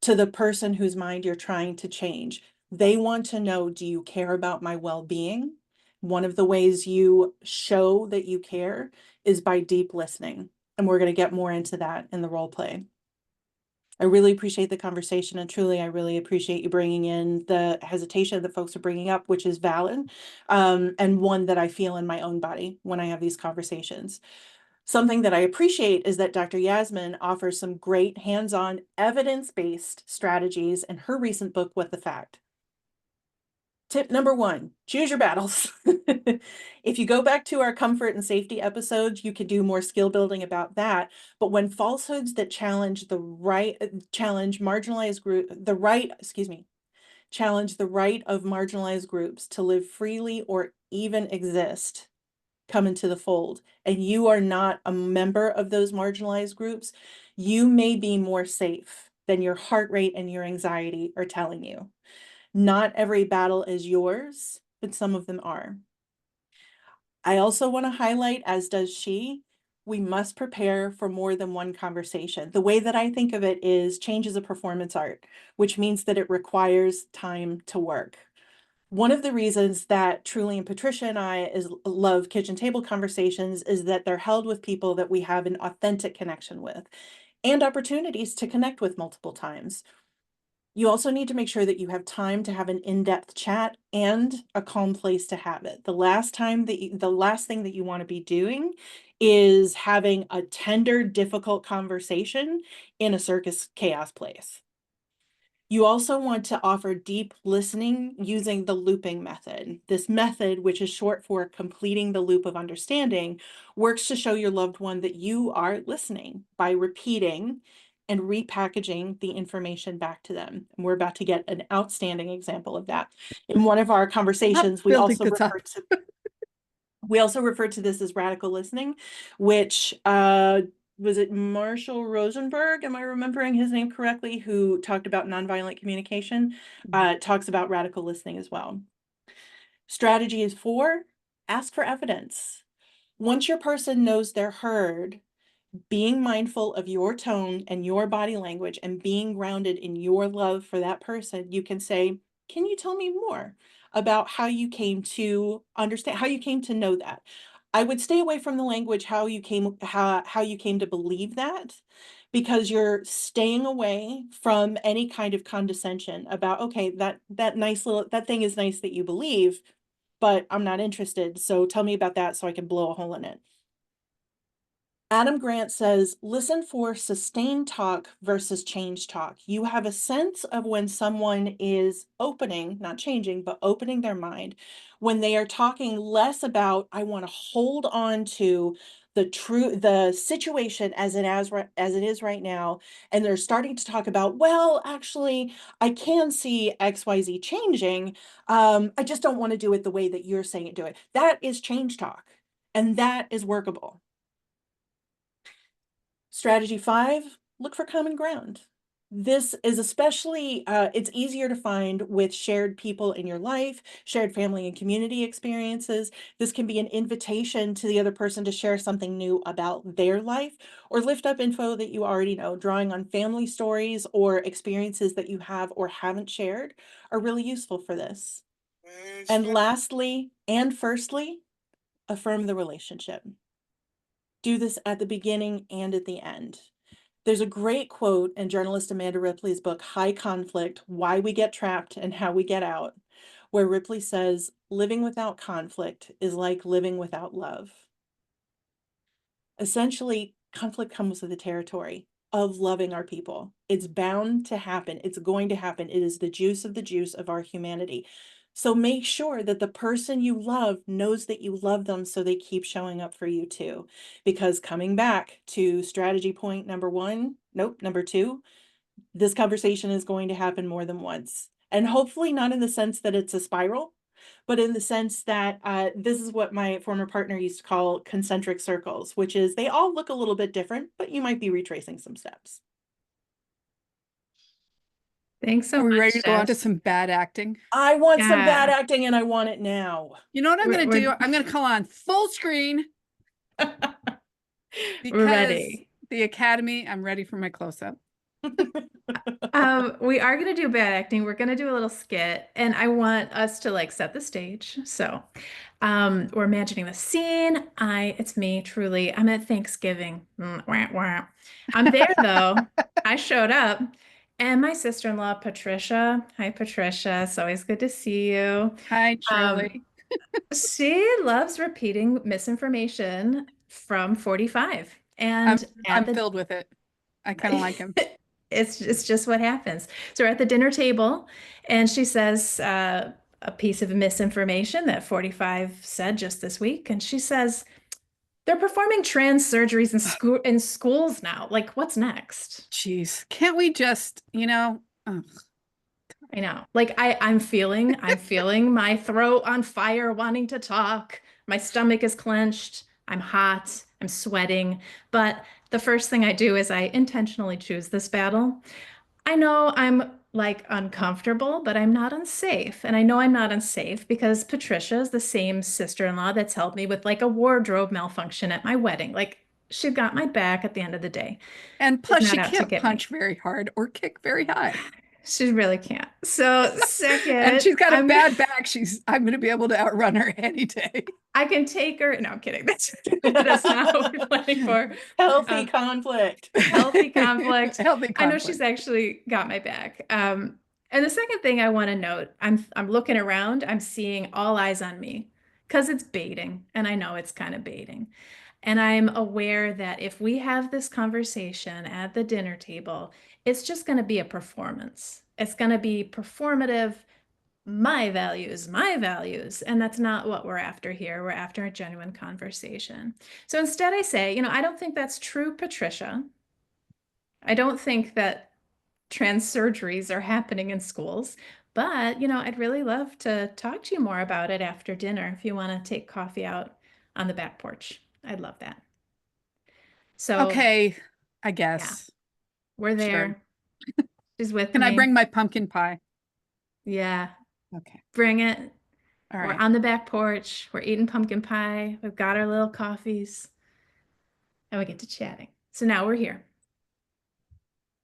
Speaker 3: to the person whose mind you're trying to change. They want to know, do you care about my well-being? One of the ways you show that you care is by deep listening. And we're going to get more into that in the role play. I really appreciate the conversation, and truly, I really appreciate you bringing in the hesitation that folks are bringing up, which is valid, and one that I feel in my own body when I have these conversations. Something that I appreciate is that Dr. Yasmin offers some great hands-on evidence-based strategies in her recent book, What the Fact. Tip number 1, choose your battles. If you go back to our comfort and safety episodes, you could do more skill building about that. But when falsehoods that challenge marginalized group, challenge the right of marginalized groups to live freely or even exist, come into the fold, and you are not a member of those marginalized groups, you may be more safe than your heart rate and your anxiety are telling you. Not every battle is yours, but some of them are. I also want to highlight, as does she, we must prepare for more than one conversation. The way that I think of it is change is a performance art, which means that it requires time to work. One of the reasons that Truly and Patricia and I love kitchen table conversations is that they're held with people that we have an authentic connection with and opportunities to connect with multiple times. You also need to make sure that you have time to have an in-depth chat and a calm place to have it. The last thing that you want to be doing is having a tender, difficult conversation in a circus chaos place. You also want to offer deep listening using the looping method. This method, which is short for completing the loop of understanding, works to show your loved one that you are listening by repeating and repackaging the information back to them. And we're about to get an outstanding example of that. In one of our conversations, we also referred to this as radical listening, which was it Marshall Rosenberg? Am I remembering his name correctly? Who talked about nonviolent communication, talks about radical listening as well. Strategy is 4, ask for evidence. Once your person knows they're heard, being mindful of your tone and your body language and being grounded in your love for that person, you can say, can you tell me more about how you came to understand, how you came to know that? I would stay away from the language, how you came to believe that, because you're staying away from any kind of condescension about, okay, that thing is nice that you believe, but I'm not interested. So tell me about that so I can blow a hole in it. Adam Grant says, listen for sustained talk versus change talk. You have a sense of when someone is opening, not changing, but opening their mind, when they are talking less about, I want to hold on to the situation as it is right now. And they're starting to talk about, well, actually, I can see XYZ changing. I just don't want to do it the way that you're saying it, do it. That is change talk. And that is workable. Strategy 5, look for common ground. This is especially, it's easier to find with shared people in your life, shared family and community experiences. This can be an invitation to the other person to share something new about their life or lift up info that you already know. Drawing on family stories or experiences that you have or haven't shared are really useful for this. And lastly, and firstly, affirm the relationship. Do this at the beginning and at the end. There's a great quote in journalist Amanda Ripley's book, High Conflict, Why We Get Trapped and How We Get Out, where Ripley says, living without conflict is like living without love. Essentially, conflict comes with the territory of loving our people. It's bound to happen. It's going to happen. It is the juice of our humanity. So make sure that the person you love knows that you love them so they keep showing up for you too. Because coming back to strategy point number 2, this conversation is going to happen more than once. And hopefully not in the sense that it's a spiral, but in the sense that this is what my former partner used to call concentric circles, which is they all look a little bit different, but you might be retracing some steps.
Speaker 2: Thanks so
Speaker 1: Are we
Speaker 2: much,
Speaker 1: ready to go on to
Speaker 2: Jess.
Speaker 1: some bad acting?
Speaker 3: I want some bad
Speaker 2: Yeah.
Speaker 3: acting and I want it now.
Speaker 1: You know what I'm going to do?
Speaker 2: We're
Speaker 1: I'm going to call on full screen
Speaker 2: we're
Speaker 1: because
Speaker 2: ready.
Speaker 1: the Academy, I'm ready for my close-up.
Speaker 2: We are going to do bad acting. We're going to do a little skit, and I want us to like set the stage. So, we're imagining the scene. It's me, truly. I'm at Thanksgiving. Wah, wah. I'm there though. I showed up, and my sister-in-law, Patricia. Hi, Patricia. It's always good to see you.
Speaker 1: Hi,
Speaker 2: Um,
Speaker 1: Shirley.
Speaker 2: she loves repeating misinformation from 45.
Speaker 1: I'm
Speaker 2: And at
Speaker 1: I'm
Speaker 2: the
Speaker 1: filled with it. I kind of like him.
Speaker 2: it's just what happens. So we're at the dinner table, and she says a piece of misinformation that 45 said just this week, and she says they're performing trans surgeries in schools now. Like, what's next?
Speaker 1: Jeez, can't we just, ugh.
Speaker 2: I know. Like I'm feeling my throat on fire, wanting to talk. My stomach is clenched. I'm hot. I'm sweating. But the first thing I do is I intentionally choose this battle. I know I'm like uncomfortable, but I'm not unsafe. And I know I'm not unsafe because Patricia is the same sister-in-law that's helped me with like a wardrobe malfunction at my wedding. Like she got my back at the end of the day.
Speaker 1: And
Speaker 2: She's
Speaker 1: plus
Speaker 2: not
Speaker 1: she
Speaker 2: out to
Speaker 1: can't
Speaker 2: get me.
Speaker 1: punch very hard or kick very high.
Speaker 2: She really can't. So
Speaker 1: And
Speaker 2: second,
Speaker 1: she's got a bad back. I'm going to be able to outrun her any day.
Speaker 2: I can take her. No, I'm kidding. That's not what we're planning for.
Speaker 3: Healthy conflict.
Speaker 2: Healthy conflict.
Speaker 1: Healthy conflict.
Speaker 2: I know she's actually got my back. And the second thing I want to note, I'm looking around, I'm seeing all eyes on me because it's baiting, and I know it's kind of baiting. And I'm aware that if we have this conversation at the dinner table, it's just going to be a performance. It's going to be performative, my values. And that's not what we're after here. We're after a genuine conversation. So instead, I say, I don't think that's true, Patricia. I don't think that trans surgeries are happening in schools, but, I'd really love to talk to you more about it after dinner if you want to take coffee out on the back porch. I'd love that. So,
Speaker 1: okay, I
Speaker 2: yeah,
Speaker 1: guess.
Speaker 2: we're there.
Speaker 1: Sure.
Speaker 2: She's with
Speaker 1: Can
Speaker 2: me.
Speaker 1: I bring my pumpkin pie?
Speaker 2: Yeah.
Speaker 1: Okay.
Speaker 2: Bring it.
Speaker 1: All
Speaker 2: We're
Speaker 1: right.
Speaker 2: on the back porch. We're eating pumpkin pie. We've got our little coffees. And we get to chatting. So now we're here.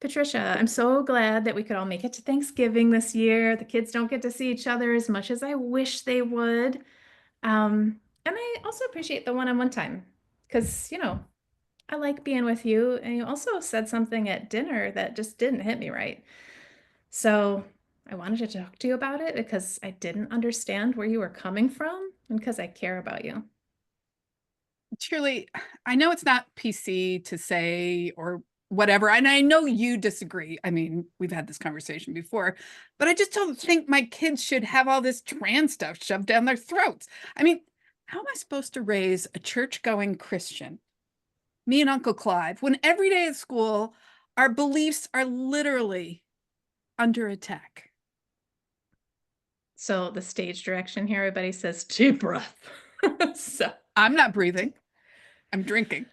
Speaker 2: Patricia, I'm so glad that we could all make it to Thanksgiving this year. The kids don't get to see each other as much as I wish they would. And I also appreciate the one-on-one time because, I like being with you. And you also said something at dinner that just didn't hit me right. So I wanted to talk to you about it because I didn't understand where you were coming from and because I care about you.
Speaker 1: Shirley, I know it's not PC to say or whatever, and I know you disagree. I mean, we've had this conversation before, but I just don't think my kids should have all this trans stuff shoved down their throats. I mean, how am I supposed to raise a church-going Christian, me and Uncle Clive, when every day at school, our beliefs are literally under attack?
Speaker 2: So the stage direction here, everybody says deep breath. So
Speaker 1: I'm not breathing. I'm drinking.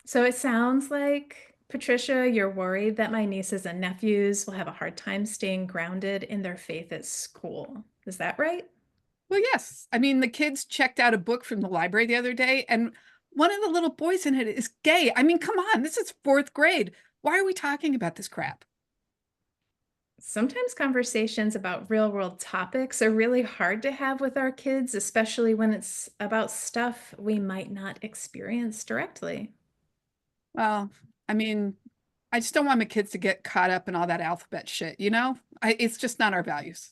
Speaker 2: So it sounds like, Patricia, you're worried that my nieces and nephews will have a hard time staying grounded in their faith at school. Is that right?
Speaker 1: Well, yes. I mean, the kids checked out a book from the library the other day, and one of the little boys in it is gay. I mean, come on, this is fourth grade. Why are we talking about this crap?
Speaker 2: Sometimes conversations about real world topics are really hard to have with our kids, especially when it's about stuff we might not experience directly.
Speaker 1: Well, I mean, I just don't want my kids to get caught up in all that alphabet shit, it's just not our values.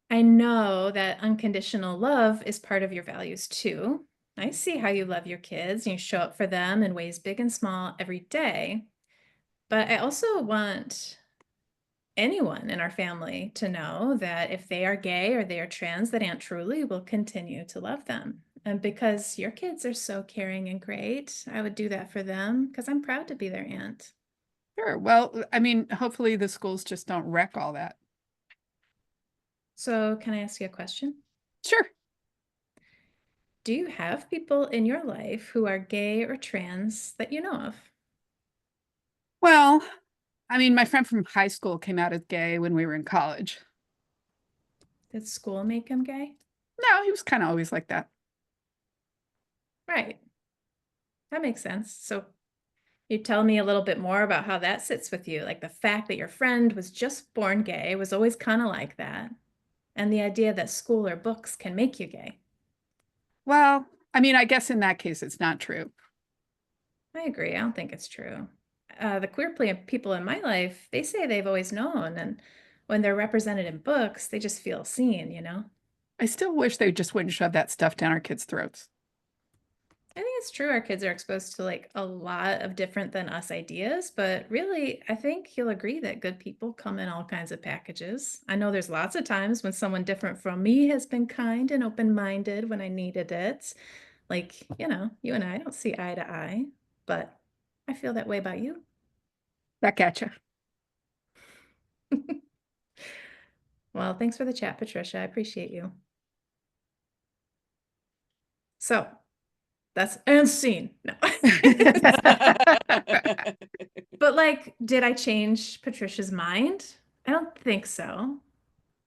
Speaker 2: I know that unconditional love is part of your values too. I see how you love your kids and you show up for them in ways big and small every day. But I also want anyone in our family to know that if they are gay or they are trans, that Aunt Truly will continue to love them. And because your kids are so caring and great, I would do that for them because I'm proud to be their aunt.
Speaker 1: Sure. Well, I mean, hopefully the schools just don't wreck all that.
Speaker 2: So can I ask you a question?
Speaker 1: Sure.
Speaker 2: Do you have people in your life who are gay or trans that you know of?
Speaker 1: Well, I mean, my friend from high school came out as gay when we were in college.
Speaker 2: Did school make him gay?
Speaker 1: No, he was kind of always like that.
Speaker 2: Right. That makes sense. So you tell me a little bit more about how that sits with you, like the fact that your friend was just born gay, was always kind of like that, and the idea that school or books can make you gay.
Speaker 1: Well, I mean, I guess in that case, it's not true.
Speaker 2: I agree. I don't think it's true. The people in my life, they say they've always known, and when they're represented in books, they just feel seen, you know?
Speaker 1: I still wish they just wouldn't shove that stuff down our kids' throats.
Speaker 2: I think it's true. Our kids are exposed to like a lot of different than us ideas, but really, I think you'll agree that good people come in all kinds of packages. I know there's lots of times when someone different from me has been kind and open-minded when I needed it. Like, you and I don't see eye to eye, but I feel that way about you.
Speaker 1: Back at you.
Speaker 2: Well, thanks for the chat, Patricia. I appreciate you. So that's and scene. No. But like, did I change Patricia's mind? I don't think so.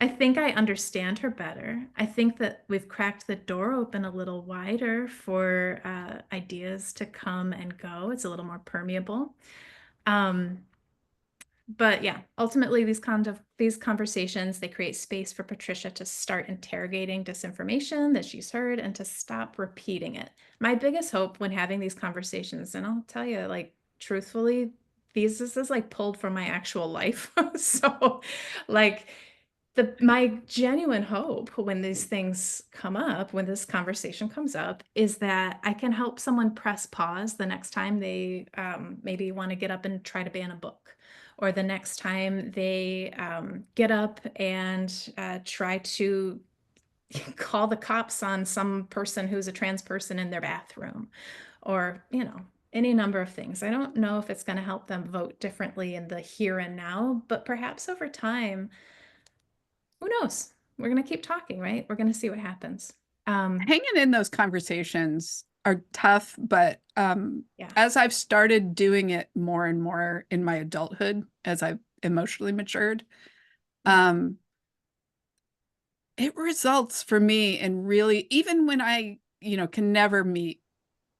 Speaker 2: I think I understand her better. I think that we've cracked the door open a little wider for ideas to come and go. It's a little more permeable. But yeah, ultimately these conversations, they create space for Patricia to start interrogating disinformation that she's heard and to stop repeating it. My biggest hope when having these conversations, and I'll tell you, like, truthfully, this is like pulled from my actual life. So like my genuine hope when these things come up, when this conversation comes up, is that I can help someone press pause the next time they maybe want to get up and try to ban a book, or the next time they get up and try to call the cops on some person who's a trans person in their bathroom, or, any number of things. I don't know if it's going to help them vote differently in the here and now, but perhaps over time, who knows? We're going to keep talking, right? We're going to see what happens.
Speaker 1: Hanging in those conversations are tough, but
Speaker 2: Yeah.
Speaker 1: as I've started doing it more and more in my adulthood, as I've emotionally matured, it results for me in really, even when I, can never meet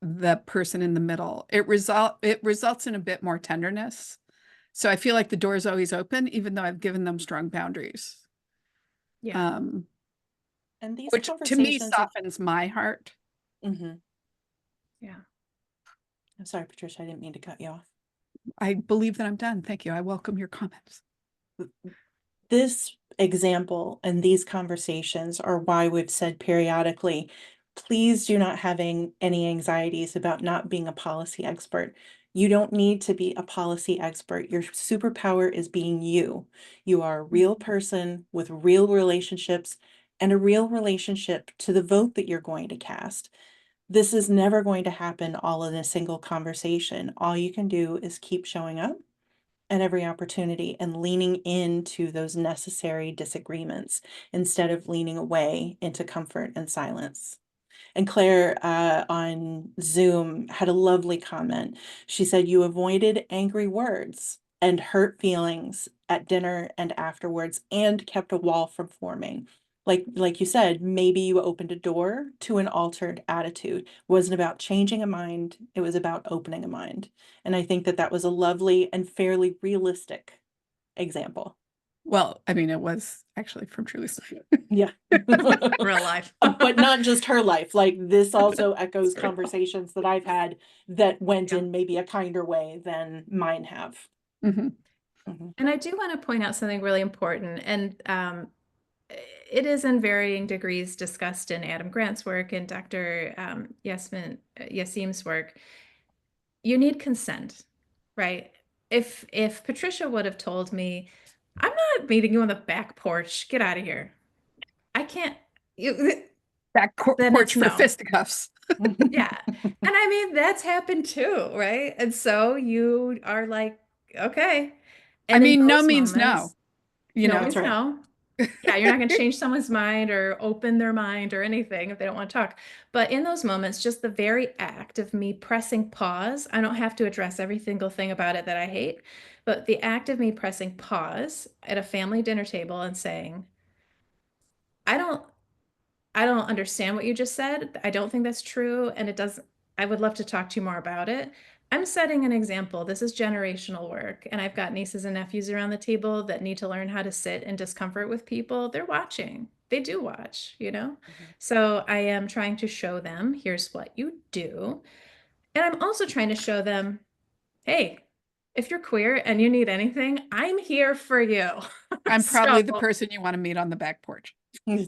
Speaker 1: the person in the middle, it results in a bit more tenderness. So I feel like the door is always open, even though I've given them strong boundaries.
Speaker 2: Yeah.
Speaker 3: And these
Speaker 1: Which to me softens my heart.
Speaker 3: Mm-hmm.
Speaker 2: Yeah.
Speaker 3: I'm sorry, Patricia, I didn't mean to cut you off.
Speaker 1: I believe that I'm done. Thank you. I welcome your comments.
Speaker 3: This example and these conversations are why we've said periodically, please do not having any anxieties about not being a policy expert. You don't need to be a policy expert. Your superpower is being you. You are a real person with real relationships and a real relationship to the vote that you're going to cast. This is never going to happen all in a single conversation. All you can do is keep showing up at every opportunity and leaning into those necessary disagreements instead of leaning away into comfort and silence. And Claire on Zoom had a lovely comment. She said, "You avoided angry words and hurt feelings at dinner and afterwards and kept a wall from forming." Like you said, maybe you opened a door to an altered attitude. It wasn't about changing a mind, it was about opening a mind. And I think that was a lovely and fairly realistic example.
Speaker 1: Well, I mean, it was actually from Truly Story.
Speaker 3: Yeah.
Speaker 2: Real life.
Speaker 3: But not just her life. Like, this also echoes conversations that I've had that went in maybe a kinder way than mine have.
Speaker 1: Mm-hmm.
Speaker 2: Mm-hmm. And I do want to point out something really important. And it is in varying degrees discussed in Adam Grant's work and Dr. Yassim's work. You need consent, right? If Patricia would have told me, "I'm not meeting you on the back porch, get out of here," I can't.
Speaker 1: Back porch for fisticuffs.
Speaker 2: Yeah. And I mean, that's happened too, right? And so you are like, okay. And
Speaker 1: I mean, no means no.
Speaker 2: No
Speaker 3: That's
Speaker 2: means
Speaker 3: right.
Speaker 2: no. Yeah, you're not going to change someone's mind or open their mind or anything if they don't want to talk. But in those moments, just the very act of me pressing pause, I don't have to address every single thing about it that I hate, but the act of me pressing pause at a family dinner table and saying, I don't I don't understand what you just said. I don't think that's true. And it doesn't, I would love to talk to you more about it. I'm setting an example. This is generational work. And I've got nieces and nephews around the table that need to learn how to sit in discomfort with people. They're watching. They do watch, you know? So I am trying to show them, here's what you do. And I'm also trying to show them, hey, if you're queer and you need anything, I'm here for you.
Speaker 1: I'm probably the
Speaker 2: So-
Speaker 1: person you want to meet on the back porch.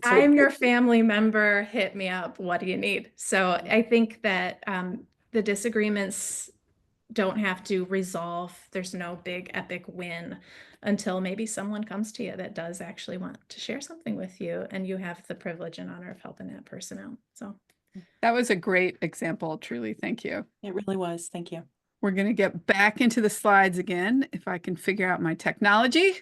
Speaker 2: I'm your family member. Hit me up. What do you need? So I think that the disagreements don't have to resolve. There's no big epic win until maybe someone comes to you that does actually want to share something with you, and you have the privilege and honor of helping that person out. So
Speaker 1: That was a great example, truly. Thank you.
Speaker 3: It really was. Thank you.
Speaker 1: We're going to get back into the slides again if I can figure out my technology.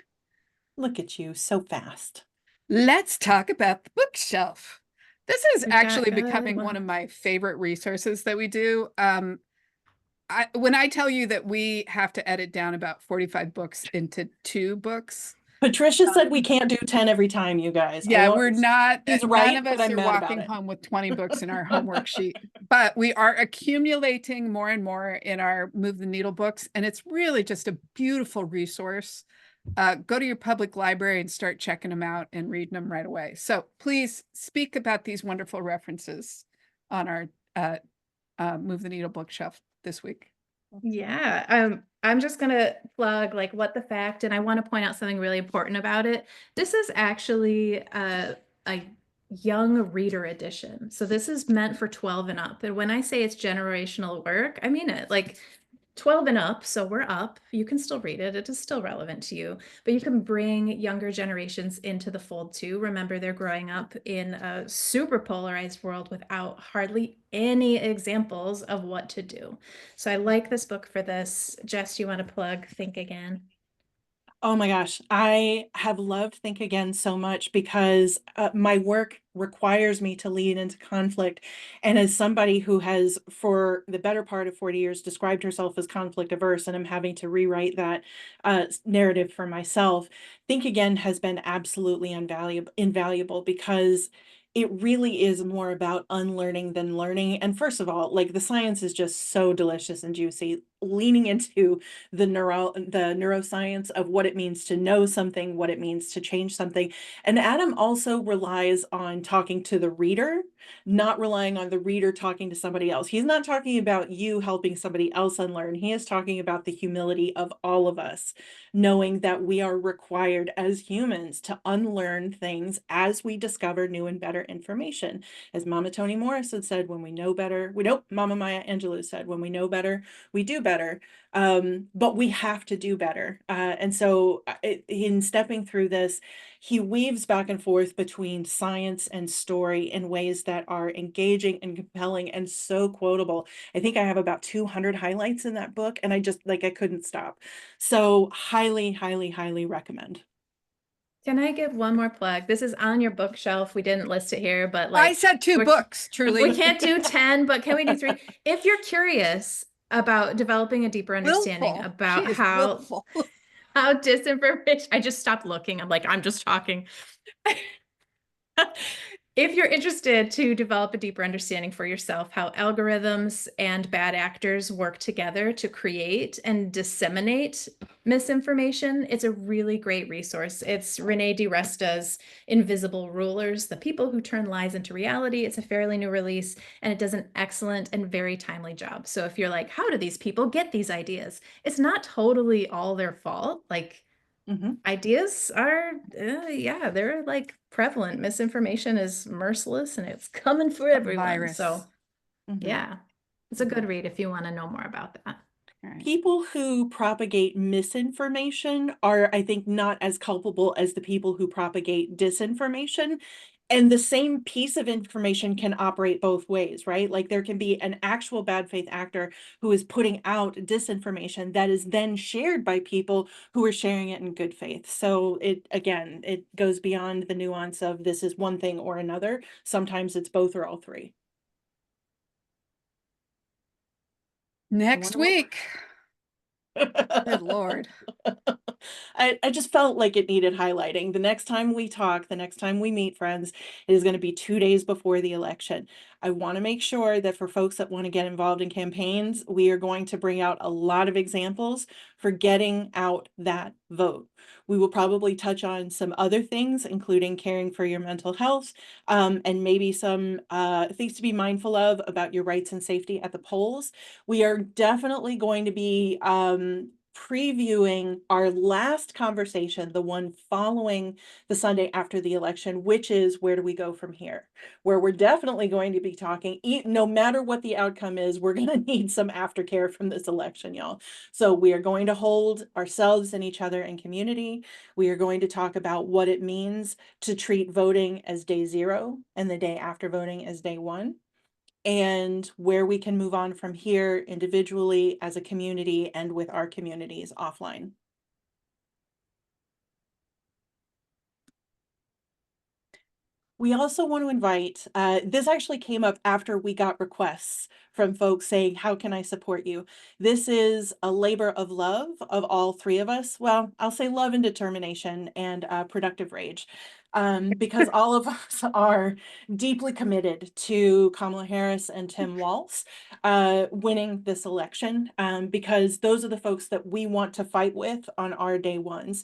Speaker 3: Look at you, so fast.
Speaker 1: Let's talk about the bookshelf. This is
Speaker 2: We've got
Speaker 1: actually
Speaker 2: good
Speaker 1: becoming one of
Speaker 2: ones.
Speaker 1: my favorite resources that we do. When I tell you that we have to edit down about 45 books into 2 books.
Speaker 3: Patricia said we can't do 10 every time, you guys.
Speaker 1: Yeah, we're not,
Speaker 3: He's
Speaker 1: none
Speaker 3: right,
Speaker 1: of
Speaker 3: but
Speaker 1: us
Speaker 3: I'm
Speaker 1: are
Speaker 3: mad about
Speaker 1: walking
Speaker 3: it.
Speaker 1: home with 20 books in our homework sheet, but we are accumulating more and more in our Move the Needle books. And it's really just a beautiful resource. Go to your public library and start checking them out and reading them right away. So please speak about these wonderful references on our Move the Needle bookshelf this week.
Speaker 2: Yeah, I'm just gonna plug like what the fact, and I want to point out something really important about it. This is actually a young reader edition. So this is meant for 12 and up. And when I say it's generational work, I mean it. Like 12 and up, so we're up. You can still read it. It is still relevant to you, but you can bring younger generations into the fold too. Remember, they're growing up in a super polarized world without hardly any examples of what to do. So I like this book for this. Jess, you want to plug Think Again?
Speaker 3: Oh my gosh, I have loved Think Again so much because my work requires me to lead into conflict. And as somebody who has, for the better part of 40 years, described herself as conflict averse, and I'm having to rewrite that narrative for myself, Think Again has been absolutely invaluable because it really is more about unlearning than learning. And first of all, like the science is just so delicious and juicy, leaning into the neuroscience of what it means to know something, what it means to change something. And Adam also relies on talking to the reader, not relying on the reader talking to somebody else. He's not talking about you helping somebody else unlearn. He is talking about the humility of all of us, knowing that we are required as humans to unlearn things as we discover new and better information. As Mama Toni Morris had said, when we know better, Mama Maya Angelou said, when we know better, we do better. But we have to do better. And so in stepping through this, he weaves back and forth between science and story in ways that are engaging and compelling and so quotable. I think I have about 200 highlights in that book, and I couldn't stop. So highly, highly, highly recommend.
Speaker 2: Can I give one more plug? This is on your bookshelf. We didn't list it here, but
Speaker 1: I
Speaker 2: like
Speaker 1: said 2 books, truly.
Speaker 2: we can't do 10, but can we do 3? If you're curious about developing a deeper understanding
Speaker 1: Willful.
Speaker 2: about
Speaker 1: She is
Speaker 2: how
Speaker 1: willful.
Speaker 2: how disinformation, I just stopped looking. I'm like, I'm just talking. If you're interested to develop a deeper understanding for yourself how algorithms and bad actors work together to create and disseminate misinformation, it's a really great resource. It's Renee DiResta's Invisible Rulers, The People Who Turn Lies into Reality. It's a fairly new release, and it does an excellent and very timely job. So if you're like, how do these people get these ideas? It's not totally all their fault. Like, ideas are, yeah, they're like prevalent. Misinformation is merciless and it's coming for everyone.
Speaker 1: Virus.
Speaker 2: So, yeah, it's a good read if you want to know more about that.
Speaker 1: All right.
Speaker 3: People who propagate misinformation are, I think, not as culpable as the people who propagate disinformation. And the same piece of information can operate both ways, right? Like there can be an actual bad faith actor who is putting out disinformation that is then shared by people who are sharing it in good faith. So again, it goes beyond the nuance of this is one thing or another. Sometimes it's both or all three.
Speaker 1: Next week. Good Lord.
Speaker 3: I just felt like it needed highlighting. The next time we talk, the next time we meet, friends, it is going to be 2 days before the election. I want to make sure that for folks that want to get involved in campaigns, we are going to bring out a lot of examples for getting out that vote. We will probably touch on some other things, including caring for your mental health, and maybe some things to be mindful of about your rights and safety at the polls. We are definitely going to be previewing our last conversation, the one following the Sunday after the election, which is where do we go from here? Where we're definitely going to be talking, no matter what the outcome is, we're going to need some aftercare from this election, y'all. So we are going to hold ourselves and each other in community. We are going to talk about what it means to treat voting as day 0 and the day after voting as day 1. And where we can move on from here individually as a community and with our communities offline. We also want to invite, this actually came up after we got requests from folks saying, how can I support you? This is a labor of love of all 3 of us. Well, I'll say love and determination and productive rage. Because all of us are deeply committed to Kamala Harris and Tim Walz winning this election, because those are the folks that we want to fight with on our day 1s.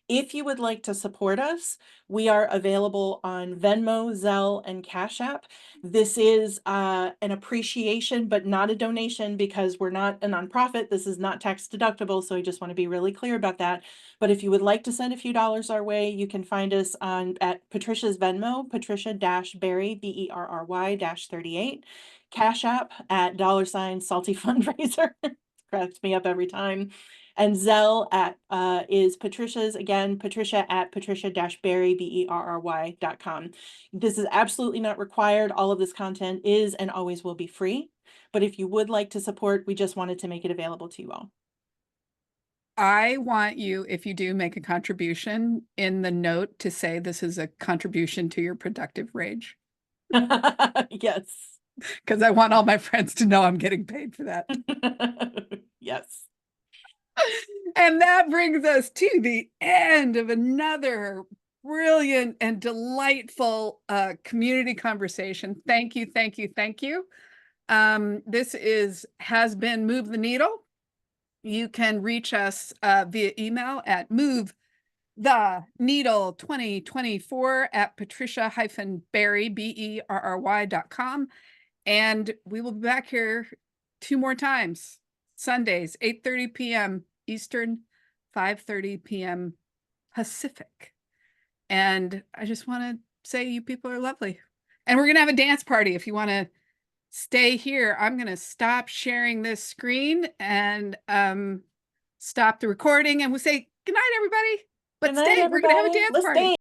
Speaker 3: If you would like to support us, we are available on Venmo, Zelle, and Cash App. This is an appreciation, but not a donation because we're not a nonprofit. This is not tax deductible, so I just want to be really clear about that. But if you would like to send a few dollars our way, you can find us at Patricia's Venmo, Patricia-Berry, BERRY-38. Cash App at $ Salty Fundraiser. Cracks me up every time. And Zelle at is Patricia's, again, Patricia at Patricia-Berry, BERRY.com. This is absolutely not required. All of this content is and always will be free. But if you would like to support, we just wanted to make it available to you all.
Speaker 1: I want you, if you do make a contribution, in the note to say this is a contribution to your productive rage.
Speaker 3: Yes.
Speaker 1: Because I want all my friends to know I'm getting paid for that.
Speaker 3: Yes.
Speaker 1: And that brings us to the end of another brilliant and delightful community conversation. Thank you, thank you, thank you. This has been Move the Needle. You can reach us via email at movetheneedle2024 at Patricia-Berry, BERRY.com. And we will be back here 2 more times. Sundays, 8:30 p.m. Eastern, 5:30 p.m. Pacific. And I just want to say you people are lovely. And we're going to have a dance party. If you want to stay here, I'm going to stop sharing this screen and stop the recording. And we'll say good night, everybody. But
Speaker 3: Good night,
Speaker 1: stay, we're going to have a
Speaker 3: everybody.
Speaker 1: dance
Speaker 3: Let's
Speaker 1: party.
Speaker 3: dance.